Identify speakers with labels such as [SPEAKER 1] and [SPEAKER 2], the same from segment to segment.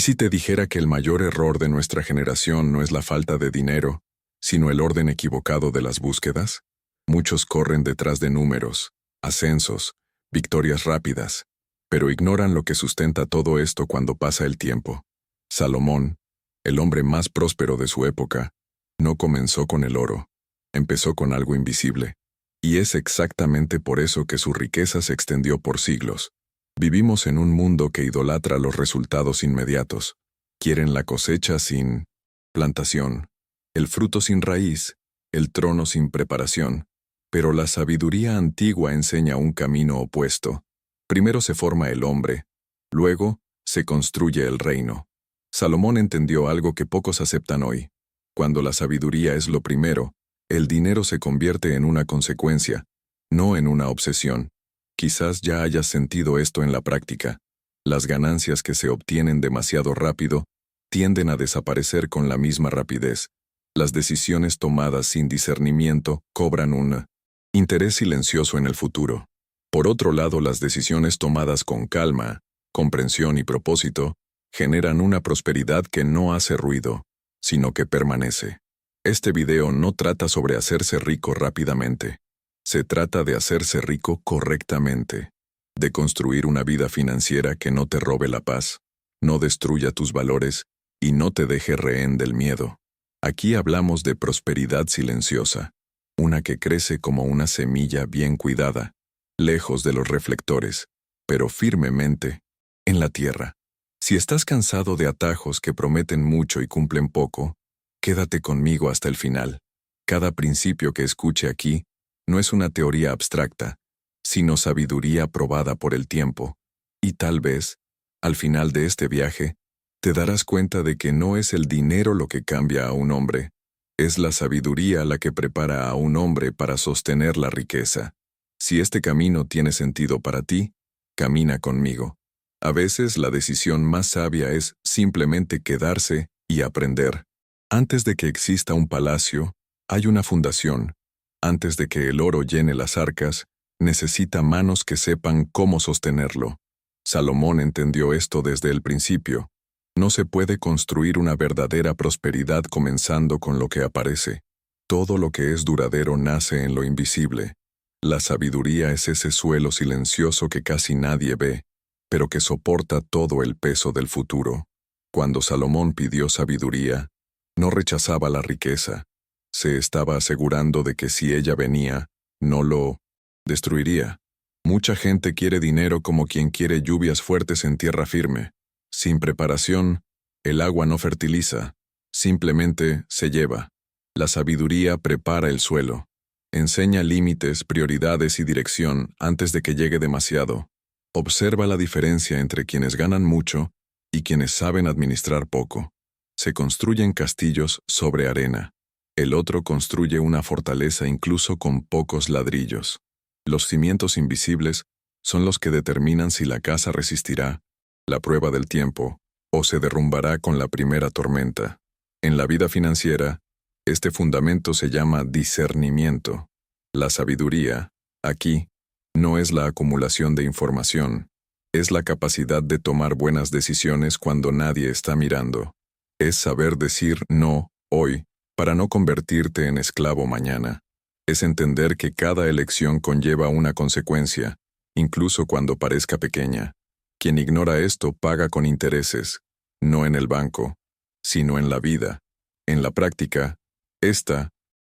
[SPEAKER 1] si te dijera que el mayor error de nuestra generación no es la falta de dinero, sino el orden equivocado de las búsquedas? Muchos corren detrás de números, ascensos, victorias rápidas, pero ignoran lo que sustenta todo esto cuando pasa el tiempo. Salomón, el hombre más próspero de su época, no comenzó con el oro, empezó con algo invisible. Y es exactamente por eso que su riqueza se extendió por siglos. Vivimos en un mundo que idolatra los resultados inmediatos. Quieren la cosecha sin plantación, el fruto sin raíz, el trono sin preparación. Pero la sabiduría antigua enseña un camino opuesto. Primero se forma el hombre, luego se construye el reino. Salomón entendió algo que pocos aceptan hoy. Cuando la sabiduría es lo primero, el dinero se convierte en una consecuencia, no en una obsesión. Quizás ya hayas sentido esto en la práctica. Las ganancias que se obtienen demasiado rápido tienden a desaparecer con la misma rapidez. Las decisiones tomadas sin discernimiento cobran un interés silencioso en el futuro. Por otro lado, las decisiones tomadas con calma, comprensión y propósito generan una prosperidad que no hace ruido, sino que permanece. Este video no trata sobre hacerse rico rápidamente. Se trata de hacerse rico correctamente, de construir una vida financiera que no te robe la paz, no destruya tus valores y no te deje rehén del miedo. Aquí hablamos de prosperidad silenciosa, una que crece como una semilla bien cuidada, lejos de los reflectores, pero firmemente en la tierra. Si estás cansado de atajos que prometen mucho y cumplen poco, quédate conmigo hasta el final. Cada principio que escuche aquí no es una teoría abstracta, sino sabiduría probada por el tiempo. Y tal vez, al final de este viaje, te darás cuenta de que no es el dinero lo que cambia a un hombre, es la sabiduría la que prepara a un hombre para sostener la riqueza. Si este camino tiene sentido para ti, camina conmigo. A veces la decisión más sabia es simplemente quedarse y aprender. Antes de que exista un palacio, hay una fundación. Antes de que el oro llene las arcas, necesita manos que sepan cómo sostenerlo. Salomón entendió esto desde el principio. No se puede construir una verdadera prosperidad comenzando con lo que aparece. Todo lo que es duradero nace en lo invisible. La sabiduría es ese suelo silencioso que casi nadie ve, pero que soporta todo el peso del futuro. Cuando Salomón pidió sabiduría, no rechazaba la riqueza. Se estaba asegurando de que si ella venía, no lo destruiría. Mucha gente quiere dinero como quien quiere lluvias fuertes en tierra firme. Sin preparación, el agua no fertiliza, simplemente se lleva. La sabiduría prepara el suelo. Enseña límites, prioridades y dirección antes de que llegue demasiado. Observa la diferencia entre quienes ganan mucho y quienes saben administrar poco. Se construyen castillos sobre arena. El otro construye una fortaleza incluso con pocos ladrillos. Los cimientos invisibles son los que determinan si la casa resistirá la prueba del tiempo o se derrumbará con la primera tormenta. En la vida financiera, este fundamento se llama discernimiento. La sabiduría, aquí, no es la acumulación de información, es la capacidad de tomar buenas decisiones cuando nadie está mirando. Es saber decir no hoy para no convertirte en esclavo mañana. Es entender que cada elección conlleva una consecuencia, incluso cuando parezca pequeña. Quien ignora esto paga con intereses, no en el banco, sino en la vida. En la práctica, esta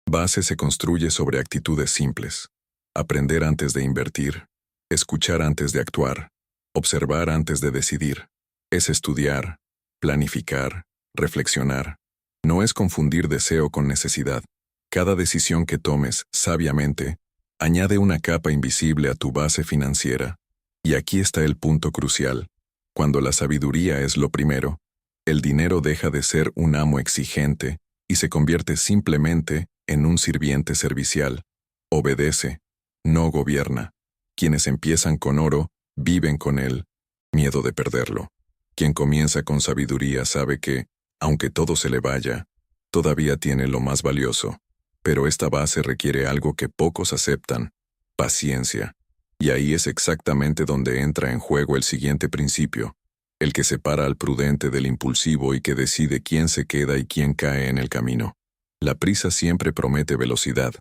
[SPEAKER 1] base se construye sobre actitudes simples. Aprender antes de invertir, escuchar antes de actuar, observar antes de decidir. Es estudiar, planificar, reflexionar. No es confundir deseo con necesidad. Cada decisión que tomes sabiamente añade una capa invisible a tu base financiera. Y aquí está el punto crucial. Cuando la sabiduría es lo primero, el dinero deja de ser un amo exigente y se convierte simplemente en un sirviente servicial. Obedece, no gobierna. Quienes empiezan con oro, viven con él, miedo de perderlo. Quien comienza con sabiduría sabe que, aunque todo se le vaya, todavía tiene lo más valioso. Pero esta base requiere algo que pocos aceptan: paciencia. Y ahí es exactamente donde entra en juego el siguiente principio. el que separa al prudente del impulsivo y que decide quién se queda y quién cae en el camino. La prisa siempre promete velocidad,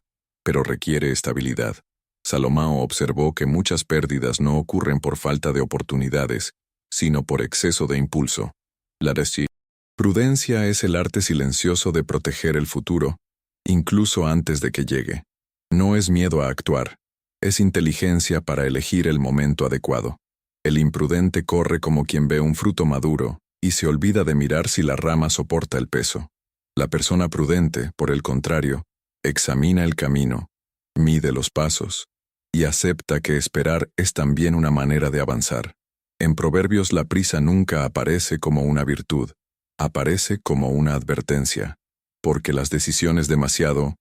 [SPEAKER 1] pero requiere estabilidad. Salomón observó que muchas pérdidas no ocurren por falta de oportunidades, sino por exceso de impulso. La prudencia es el arte silencioso de proteger el futuro, incluso antes de que llegue. No es miedo a actuar, es inteligencia para elegir el momento adecuado. El imprudente corre como quien ve un fruto maduro y se olvida de mirar si la rama soporta el peso. La persona prudente, por el contrario, examina el camino, mide los pasos y acepta que esperar es también una manera de avanzar. En Proverbios la prisa nunca aparece como una virtud, aparece como una advertencia, porque las decisiones demasiado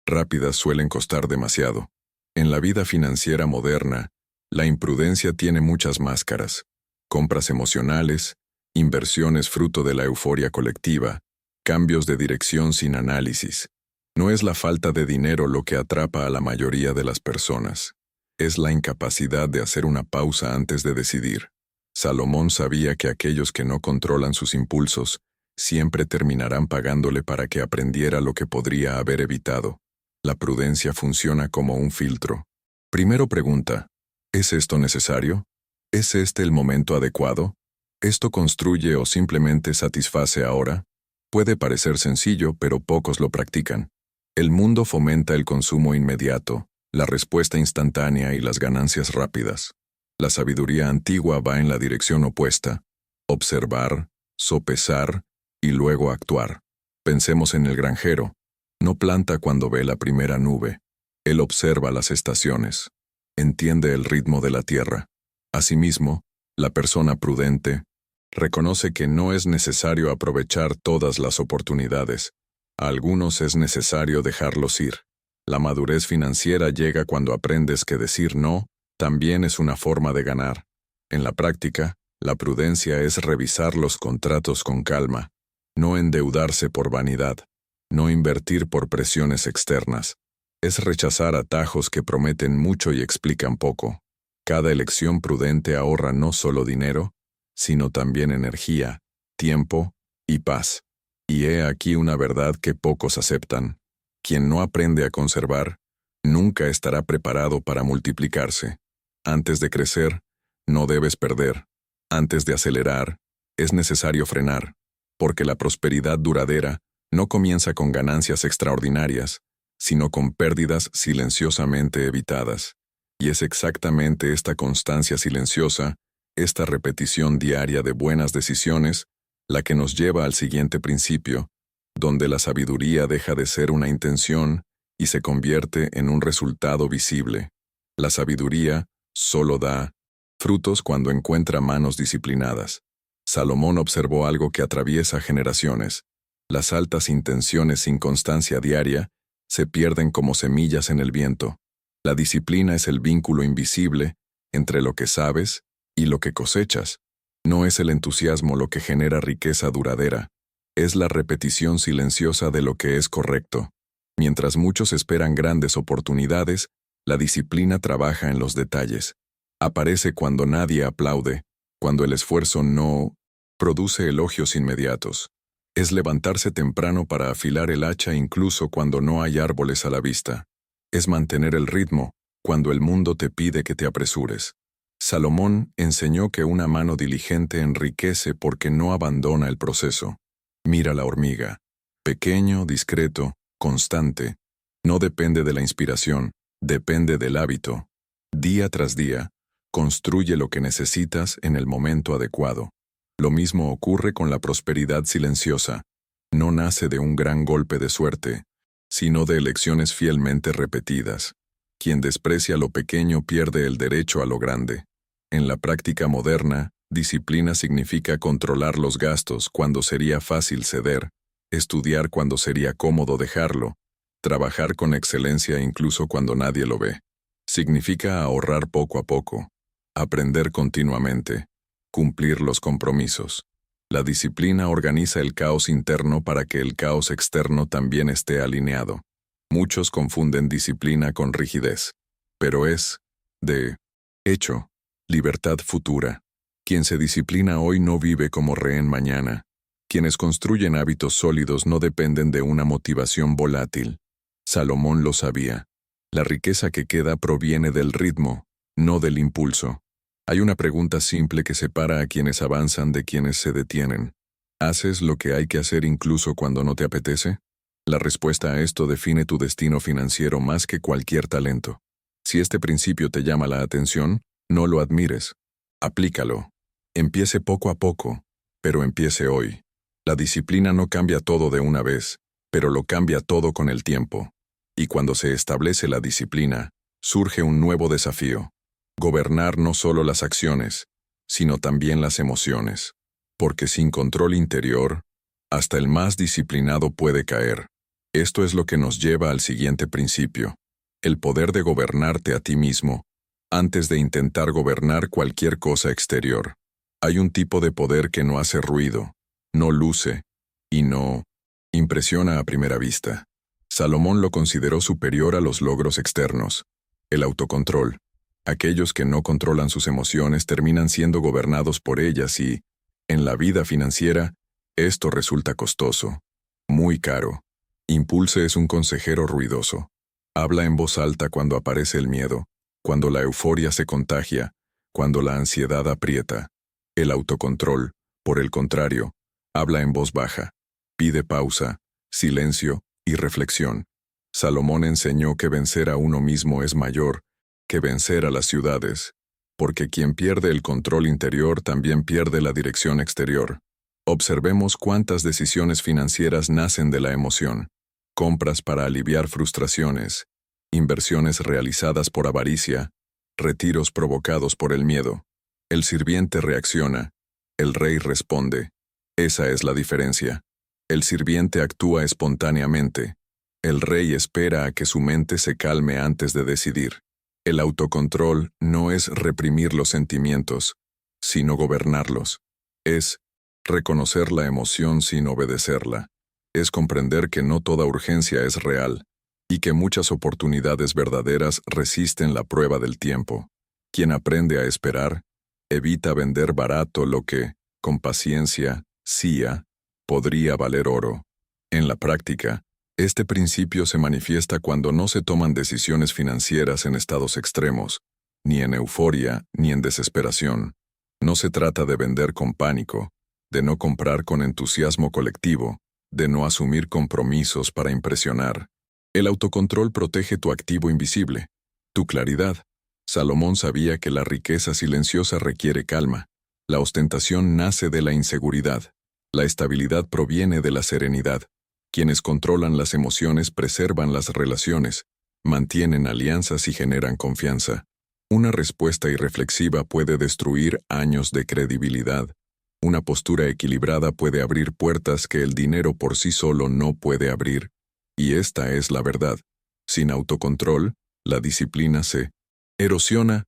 [SPEAKER 1] rápidas suelen costar demasiado. En la vida financiera moderna, la imprudencia tiene muchas máscaras: compras emocionales, inversiones fruto de la euforia colectiva, cambios de dirección sin análisis. No es la falta de dinero lo que atrapa a la mayoría de las personas, es la incapacidad de hacer una pausa antes de decidir. Salomón sabía que aquellos que no controlan sus impulsos siempre terminarán pagándole para que aprendiera lo que podría haber evitado. La prudencia funciona como un filtro. Primero pregunta: ¿es esto necesario? ¿Es este el momento adecuado? ¿Esto construye o simplemente satisface ahora? Puede parecer sencillo, pero pocos lo practican. El mundo fomenta el consumo inmediato, la respuesta instantánea y las ganancias rápidas. La sabiduría antigua va en la dirección opuesta: observar, sopesar y luego actuar. Pensemos en el granjero. No planta cuando ve la primera nube. Él observa las estaciones. Entiende el ritmo de la tierra. Asimismo, la persona prudente reconoce que no es necesario aprovechar todas las oportunidades. A algunos es necesario dejarlos ir. La madurez financiera llega cuando aprendes que decir no también es una forma de ganar. En la práctica, la prudencia es revisar los contratos con calma, no endeudarse por vanidad, no invertir por presiones externas. Es rechazar atajos que prometen mucho y explican poco. Cada elección prudente ahorra no solo dinero, sino también energía, tiempo y paz. Y he aquí una verdad que pocos aceptan: quien no aprende a conservar, nunca estará preparado para multiplicarse. Antes de crecer, no debes perder. Antes de acelerar, es necesario frenar, porque la prosperidad duradera no comienza con ganancias extraordinarias, sino con pérdidas silenciosamente evitadas. Y es exactamente esta constancia silenciosa, esta repetición diaria de buenas decisiones, la que nos lleva al siguiente principio, donde la sabiduría deja de ser una intención y se convierte en un resultado visible. La sabiduría solo da frutos cuando encuentra manos disciplinadas. Salomón observó algo que atraviesa generaciones: las altas intenciones sin constancia diaria se pierden como semillas en el viento. La disciplina es el vínculo invisible entre lo que sabes y lo que cosechas. No es el entusiasmo lo que genera riqueza duradera, es la repetición silenciosa de lo que es correcto. Mientras muchos esperan grandes oportunidades, la disciplina trabaja en los detalles. Aparece cuando nadie aplaude, cuando el esfuerzo no produce elogios inmediatos. Es levantarse temprano para afilar el hacha incluso cuando no hay árboles a la vista. Es mantener el ritmo cuando el mundo te pide que te apresures. Salomón enseñó que una mano diligente enriquece porque no abandona el proceso. Mira la hormiga. Pequeño, discreto, constante. No depende de la inspiración, depende del hábito. Día tras día, construye lo que necesitas en el momento adecuado. Lo mismo ocurre con la prosperidad silenciosa. No nace de un gran golpe de suerte, sino de elecciones fielmente repetidas. Quien desprecia lo pequeño pierde el derecho a lo grande. En la práctica moderna, disciplina significa controlar los gastos cuando sería fácil ceder, estudiar cuando sería cómodo dejarlo, trabajar con excelencia incluso cuando nadie lo ve. Significa ahorrar poco a poco, aprender continuamente, cumplir los compromisos. La disciplina organiza el caos interno para que el caos externo también esté alineado. Muchos confunden disciplina con rigidez, pero es, de hecho, libertad futura. Quien se disciplina hoy no vive como rehén mañana. Quienes construyen hábitos sólidos no dependen de una motivación volátil. Salomón lo sabía. La riqueza que queda proviene del ritmo, no del impulso. Hay una pregunta simple que separa a quienes avanzan de quienes se detienen. ¿Haces lo que hay que hacer incluso cuando no te apetece? La respuesta a esto define tu destino financiero más que cualquier talento. Si este principio te llama la atención, no lo admires. Aplícalo. Empiece poco a poco, pero empiece hoy. La disciplina no cambia todo de una vez, pero lo cambia todo con el tiempo. Y cuando se establece la disciplina, surge un nuevo desafío. Gobernar no solo las acciones, sino también las emociones. Porque sin control interior, hasta el más disciplinado puede caer. Esto es lo que nos lleva al siguiente principio: el poder de gobernarte a ti mismo, antes de intentar gobernar cualquier cosa exterior. Hay un tipo de poder que no hace ruido, no luce, y no impresiona a primera vista. Salomón lo consideró superior a los logros externos: el autocontrol. Aquellos que no controlan sus emociones terminan siendo gobernados por ellas y, en la vida financiera, esto resulta costoso, muy caro. Impulse es un consejero ruidoso. Habla en voz alta cuando aparece el miedo, cuando la euforia se contagia, cuando la ansiedad aprieta. El autocontrol, por el contrario, habla en voz baja. Pide pausa, silencio y reflexión. Salomón enseñó que vencer a uno mismo es mayor que vencer a las ciudades, porque quien pierde el control interior también pierde la dirección exterior. Observemos cuántas decisiones financieras nacen de la emoción. Compras para aliviar frustraciones, inversiones realizadas por avaricia, retiros provocados por el miedo. El sirviente reacciona, el rey responde. Esa es la diferencia. El sirviente actúa espontáneamente. El rey espera a que su mente se calme antes de decidir. El autocontrol no es reprimir los sentimientos, sino gobernarlos. Es reconocer la emoción sin obedecerla. Es comprender que no toda urgencia es real y que muchas oportunidades verdaderas resisten la prueba del tiempo. Quien aprende a esperar, evita vender barato lo que, con paciencia, podría valer oro. En la práctica, este principio se manifiesta cuando no se toman decisiones financieras en estados extremos, ni en euforia ni en desesperación. No se trata de vender con pánico, de no comprar con entusiasmo colectivo, de no asumir compromisos para impresionar. El autocontrol protege tu activo invisible, tu claridad. Salomón sabía que la riqueza silenciosa requiere calma. La ostentación nace de la inseguridad. La estabilidad proviene de la serenidad. Quienes controlan las emociones preservan las relaciones, mantienen alianzas y generan confianza. Una respuesta irreflexiva puede destruir años de credibilidad. Una postura equilibrada puede abrir puertas que el dinero por sí solo no puede abrir. Y esta es la verdad. Sin autocontrol, la disciplina se erosiona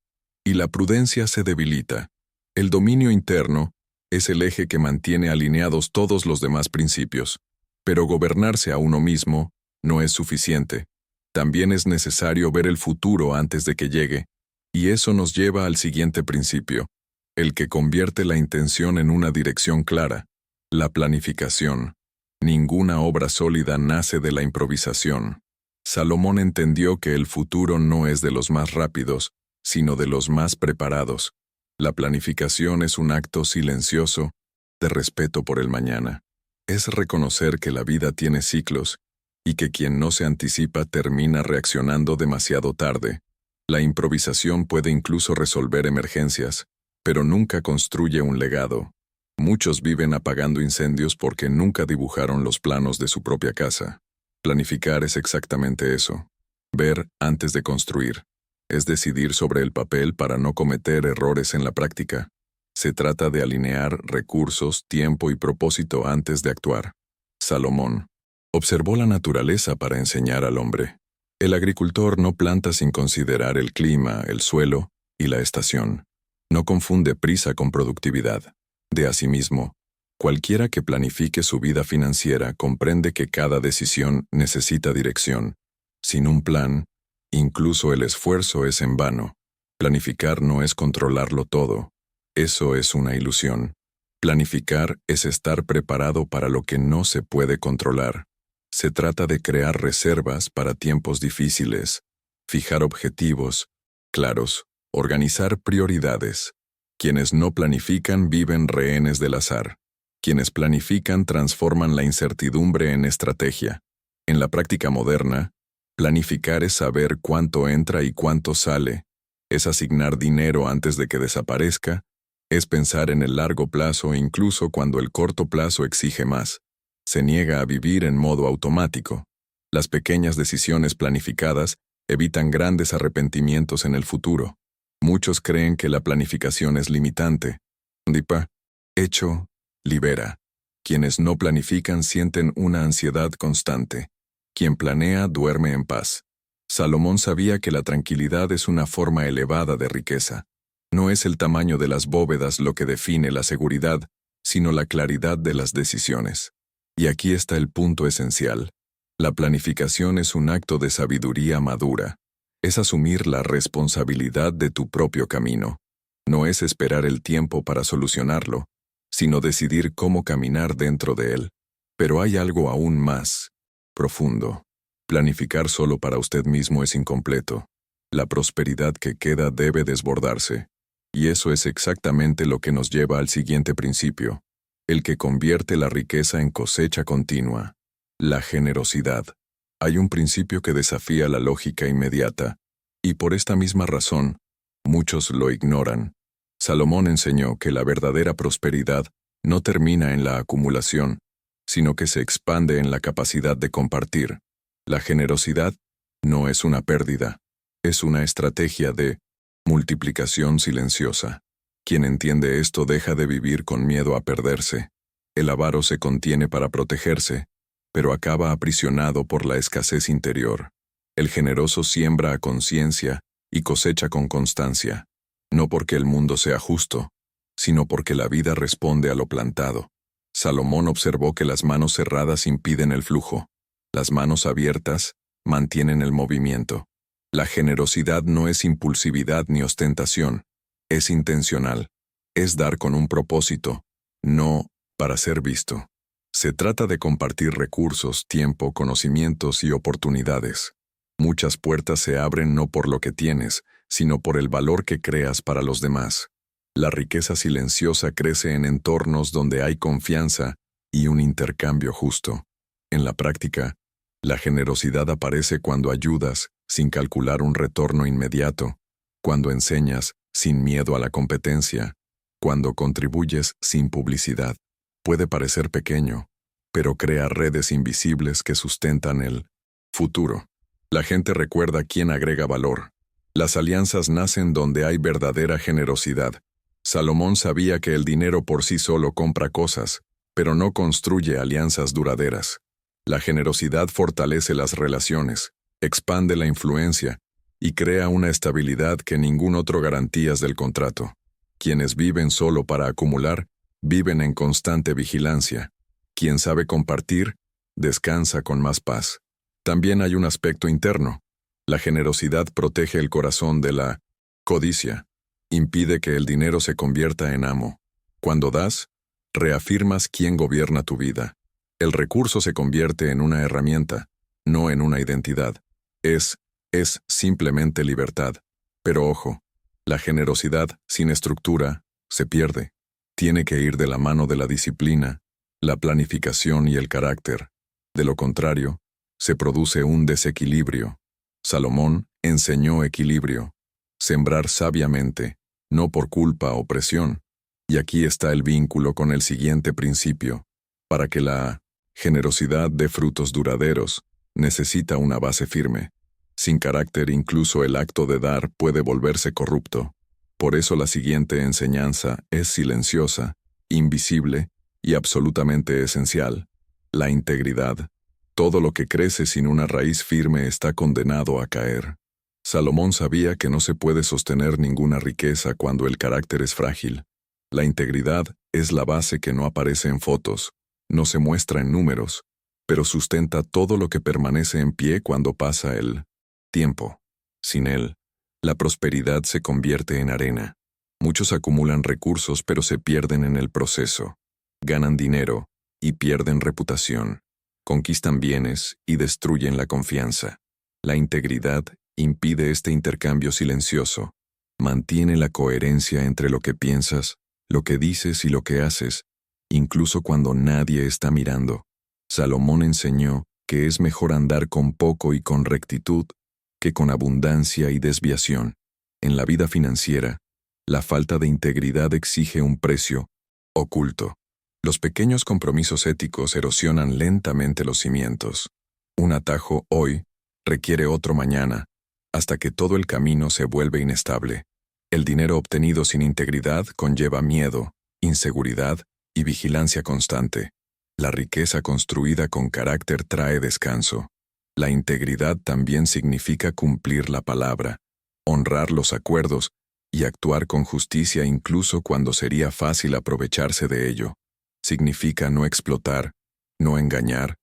[SPEAKER 1] y la prudencia se debilita. El dominio interno es el eje que mantiene alineados todos los demás principios. Pero gobernarse a uno mismo no es suficiente. También es necesario ver el futuro antes de que llegue. Y eso nos lleva al siguiente principio, el que convierte la intención en una dirección clara: la planificación. Ninguna obra sólida nace de la improvisación. Salomón entendió que el futuro no es de los más rápidos, sino de los más preparados. La planificación es un acto silencioso de respeto por el mañana. Es reconocer que la vida tiene ciclos y que quien no se anticipa termina reaccionando demasiado tarde. La improvisación puede incluso resolver emergencias, pero nunca construye un legado. Muchos viven apagando incendios porque nunca dibujaron los planos de su propia casa. Planificar es exactamente eso. Ver antes de construir. Es decidir sobre el papel para no cometer errores en la práctica. Se trata de alinear recursos, tiempo y propósito antes de actuar. Salomón observó la naturaleza para enseñar al hombre. El agricultor no planta sin considerar el clima, el suelo y la estación. No confunde prisa con productividad. De asimismo, cualquiera que planifique su vida financiera comprende que cada decisión necesita dirección. Sin un plan, incluso el esfuerzo es en vano. Planificar no es controlarlo todo, Eso es una ilusión. Planificar es estar preparado para lo que no se puede controlar. Se trata de crear reservas para tiempos difíciles, fijar objetivos claros, organizar prioridades. Quienes no planifican viven rehenes del azar. Quienes planifican transforman la incertidumbre en estrategia. En la práctica moderna, planificar es saber cuánto entra y cuánto sale, es asignar dinero antes de que desaparezca, es pensar en el largo plazo incluso cuando el corto plazo exige más. Se niega a vivir en modo automático. Las pequeñas decisiones planificadas evitan grandes arrepentimientos en el futuro. Muchos creen que la planificación es limitante. Dipa, hecho, libera. Quienes no planifican sienten una ansiedad constante. Quien planea duerme en paz. Salomón sabía que la tranquilidad es una forma elevada de riqueza. No es el tamaño de las bóvedas lo que define la seguridad, sino la claridad de las decisiones. Y aquí está el punto esencial. La planificación es un acto de sabiduría madura. Es asumir la responsabilidad de tu propio camino. No es esperar el tiempo para solucionarlo, sino decidir cómo caminar dentro de él. Pero hay algo aún más profundo. Planificar solo para usted mismo es incompleto. La prosperidad que queda debe desbordarse. Y eso es exactamente lo que nos lleva al siguiente principio, el que convierte la riqueza en cosecha continua. La generosidad. Hay un principio que desafía la lógica inmediata, y por esta misma razón, muchos lo ignoran. Salomón enseñó que la verdadera prosperidad no termina en la acumulación, sino que se expande en la capacidad de compartir. La generosidad no es una pérdida, es una estrategia de multiplicación silenciosa. Quien entiende esto deja de vivir con miedo a perderse. El avaro se contiene para protegerse, pero acaba aprisionado por la escasez interior. El generoso siembra a conciencia y cosecha con constancia, no porque el mundo sea justo, sino porque la vida responde a lo plantado. Salomón observó que las manos cerradas impiden el flujo. Las manos abiertas mantienen el movimiento. La generosidad no es impulsividad ni ostentación, es intencional. Es dar con un propósito, no para ser visto. Se trata de compartir recursos, tiempo, conocimientos y oportunidades. Muchas puertas se abren no por lo que tienes, sino por el valor que creas para los demás. La riqueza silenciosa crece en entornos donde hay confianza y un intercambio justo. En la práctica, la generosidad aparece cuando ayudas sin calcular un retorno inmediato, cuando enseñas sin miedo a la competencia, cuando contribuyes sin publicidad. Puede parecer pequeño, pero crea redes invisibles que sustentan el futuro. La gente recuerda quién agrega valor. Las alianzas nacen donde hay verdadera generosidad. Salomón sabía que el dinero por sí solo compra cosas, pero no construye alianzas duraderas. La generosidad fortalece las relaciones, expande la influencia y crea una estabilidad que ningún otro garantías del contrato. Quienes viven solo para acumular, viven en constante vigilancia. Quien sabe compartir, descansa con más paz. También hay un aspecto interno. La generosidad protege el corazón de la codicia. Impide que el dinero se convierta en amo. Cuando das, reafirmas quién gobierna tu vida. El recurso se convierte en una herramienta, no en una identidad. Es simplemente libertad. Pero ojo, la generosidad sin estructura se pierde. Tiene que ir de la mano de la disciplina, la planificación y el carácter. De lo contrario, se produce un desequilibrio. Salomón enseñó equilibrio. Sembrar sabiamente, no por culpa o presión. Y aquí está el vínculo con el siguiente principio. Para que la generosidad dé frutos duraderos, necesita una base firme. Sin carácter, incluso el acto de dar puede volverse corrupto. Por eso la siguiente enseñanza es silenciosa, invisible y absolutamente esencial. La integridad. Todo lo que crece sin una raíz firme está condenado a caer. Salomón sabía que no se puede sostener ninguna riqueza cuando el carácter es frágil. La integridad es la base que no aparece en fotos, no se muestra en números, pero sustenta todo lo que permanece en pie cuando pasa el tiempo. Sin él, la prosperidad se convierte en arena. Muchos acumulan recursos pero se pierden en el proceso. Ganan dinero y pierden reputación. Conquistan bienes y destruyen la confianza. La integridad impide este intercambio silencioso. Mantiene la coherencia entre lo que piensas, lo que dices y lo que haces, incluso cuando nadie está mirando. Salomón enseñó que es mejor andar con poco y con rectitud que con abundancia y desviación. En la vida financiera, la falta de integridad exige un precio oculto. Los pequeños compromisos éticos erosionan lentamente los cimientos. Un atajo hoy requiere otro mañana, hasta que todo el camino se vuelve inestable. El dinero obtenido sin integridad conlleva miedo, inseguridad y vigilancia constante. La riqueza construida con carácter trae descanso. La integridad también significa cumplir la palabra, honrar los acuerdos y actuar con justicia incluso cuando sería fácil aprovecharse de ello. Significa no explotar, no engañar,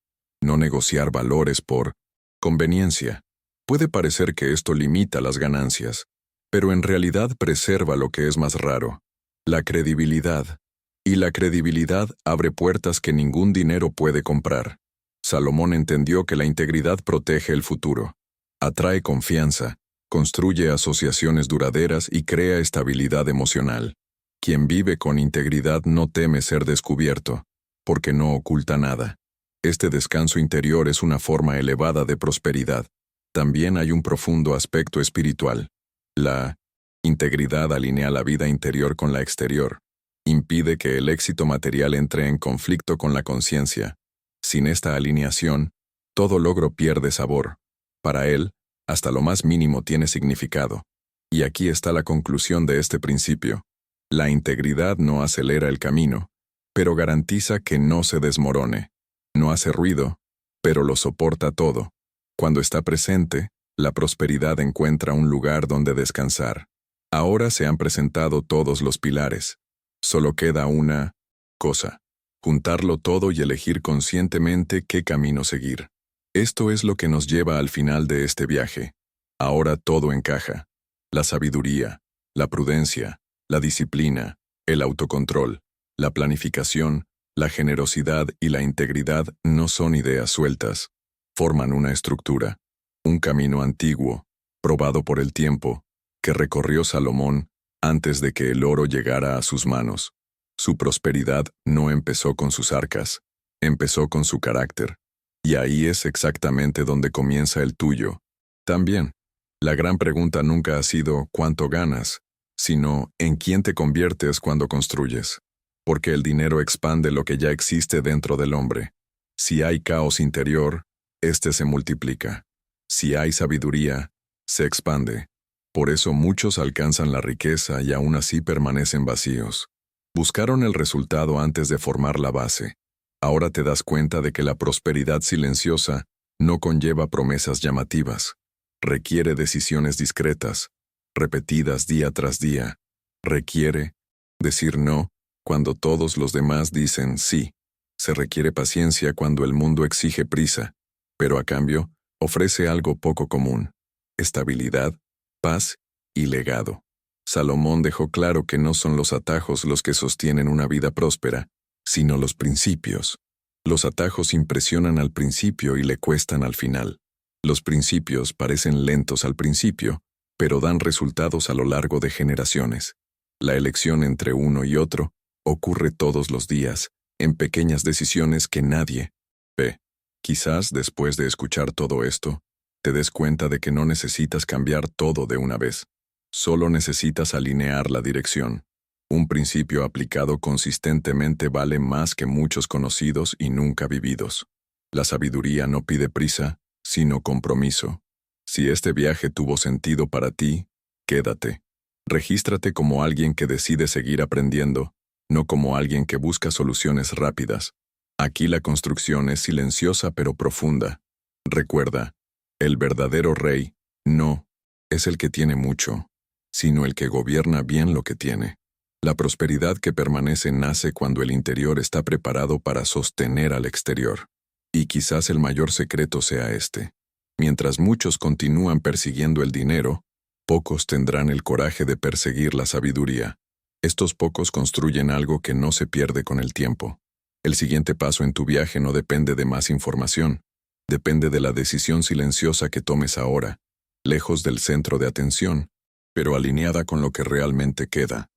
[SPEAKER 1] no negociar valores por conveniencia. Puede parecer que esto limita las ganancias, pero en realidad preserva lo que es más raro, la credibilidad. Y la credibilidad abre puertas que ningún dinero puede comprar. Salomón entendió que la integridad protege el futuro, atrae confianza, construye asociaciones duraderas y crea estabilidad emocional. Quien vive con integridad no teme ser descubierto, porque no oculta nada. Este descanso interior es una forma elevada de prosperidad. También hay un profundo aspecto espiritual. La integridad alinea la vida interior con la exterior. Impide que el éxito material entre en conflicto con la conciencia. Sin esta alineación, todo logro pierde sabor. Para él, hasta lo más mínimo tiene significado. Y aquí está la conclusión de este principio. La integridad no acelera el camino, pero garantiza que no se desmorone. No hace ruido, pero lo soporta todo. Cuando está presente, la prosperidad encuentra un lugar donde descansar. Ahora se han presentado todos los pilares. Solo queda una cosa: juntarlo todo y elegir conscientemente qué camino seguir. Esto es lo que nos lleva al final de este viaje. Ahora todo encaja. La sabiduría, la prudencia, la disciplina, el autocontrol, la planificación, la generosidad y la integridad no son ideas sueltas. Forman una estructura, un camino antiguo, probado por el tiempo, que recorrió Salomón antes de que el oro llegara a sus manos. Su prosperidad no empezó con sus arcas, empezó con su carácter. Y ahí es exactamente donde comienza el tuyo. También, la gran pregunta nunca ha sido ¿cuánto ganas?, sino ¿en quién te conviertes cuando construyes? Porque el dinero expande lo que ya existe dentro del hombre. Si hay caos interior, este se multiplica. Si hay sabiduría, se expande. Por eso muchos alcanzan la riqueza y aún así permanecen vacíos. Buscaron el resultado antes de formar la base. Ahora te das cuenta de que la prosperidad silenciosa no conlleva promesas llamativas. Requiere decisiones discretas, repetidas día tras día. Requiere decir no cuando todos los demás dicen sí. Se requiere paciencia cuando el mundo exige prisa, pero a cambio ofrece algo poco común: estabilidad, paz y legado. Salomón dejó claro que no son los atajos los que sostienen una vida próspera, sino los principios. Los atajos impresionan al principio y le cuestan al final. Los principios parecen lentos al principio, pero dan resultados a lo largo de generaciones. La elección entre uno y otro ocurre todos los días, en pequeñas decisiones que nadie ve. Quizás después de escuchar todo esto, te des cuenta de que no necesitas cambiar todo de una vez. Solo necesitas alinear la dirección. Un principio aplicado consistentemente vale más que muchos conocidos y nunca vividos. La sabiduría no pide prisa, sino compromiso. Si este viaje tuvo sentido para ti, quédate. Regístrate como alguien que decide seguir aprendiendo, no como alguien que busca soluciones rápidas. Aquí la construcción es silenciosa pero profunda. Recuerda, el verdadero rey no es el que tiene mucho, sino el que gobierna bien lo que tiene. La prosperidad que permanece nace cuando el interior está preparado para sostener al exterior. Y quizás el mayor secreto sea este: mientras muchos continúan persiguiendo el dinero, pocos tendrán el coraje de perseguir la sabiduría. Estos pocos construyen algo que no se pierde con el tiempo. El siguiente paso en tu viaje no depende de más información, depende de la decisión silenciosa que tomes ahora, lejos del centro de atención, pero alineada con lo que realmente queda.